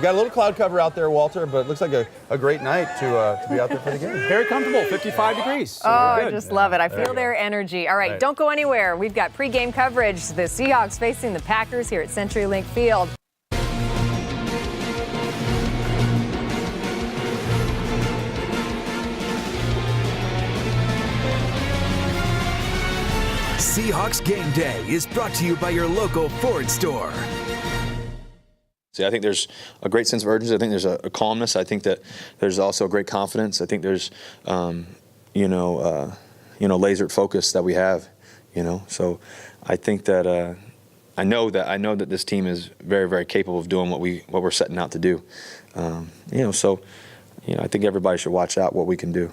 got a little cloud cover out there, Walter, but it looks like a great night to be out there for the game. Very comfortable, 55 degrees. So I just love it. I feel their energy. All right, don't go anywhere. We've got pregame coverage. The Seahawks facing the Packers here at CenturyLink Field. Seahawks Game Day is brought to you by your local Ford store. See, I think there's a great sense of urgency. I think there's a calmness. I think that there's also great confidence. I think there's, laser focus that we have. So I think that I know that this team is very, very capable of doing what we're setting out to do. I think everybody should watch out what we can do.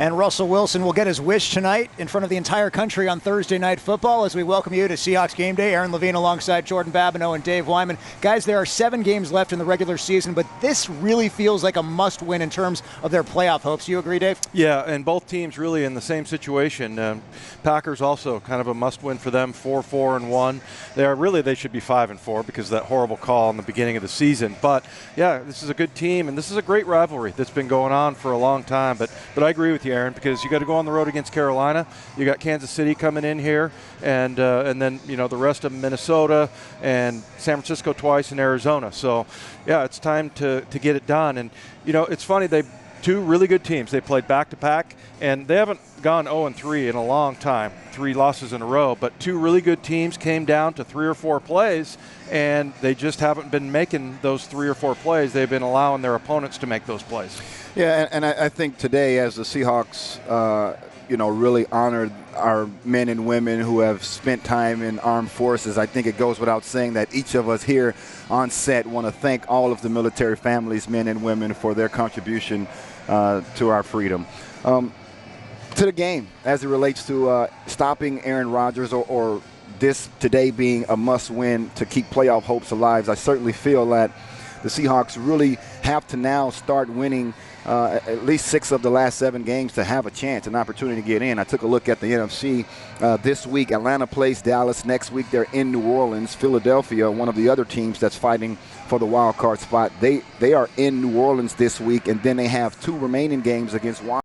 And Russell Wilson will get his wish tonight in front of the entire country on Thursday Night Football as we welcome you to Seahawks Game Day. Aaron Levine alongside Jordan Babineau and Dave Wyman. Guys, there are 7 games left in the regular season, but this really feels like a must-win in terms of their playoff hopes. You agree, Dave? Yeah, and both teams really in the same situation. Packers also kind of a must-win for them, 4-4-1. They should be 5-4 because of that horrible call in the beginning of the season. But, yeah, this is a good team, and this is a great rivalry that's been going on for a long time. But I agree with you, Aaron, because you got to go on the road against Carolina. You got Kansas City coming in here, and then the rest of Minnesota and San Francisco twice and Arizona. So yeah, it's time to get it done. And it's funny, they 2 really good teams. They played back to back, and they haven't gone 0-3 in a long time, 3 losses in a row. But 2 really good teams came down to 3 or 4 plays, and they just haven't been making those 3 or 4 plays. They've been allowing their opponents to make those plays. Yeah, and I think today, as the Seahawks, really honored our men and women who have spent time in armed forces, I think it goes without saying that each of us here on set want to thank all of the military families, men and women, for their contribution to our freedom. To the game, as it relates to stopping Aaron Rodgers or this today being a must-win to keep playoff hopes alive, I certainly feel that the Seahawks really have to now start winning at least 6 of the last 7 games to have a chance, an opportunity to get in. I took a look at the NFC this week. Atlanta plays Dallas. Next week they're in New Orleans. Philadelphia, one of the other teams that's fighting for the wild card spot, they are in New Orleans this week, and then they have 2 remaining games against Washington.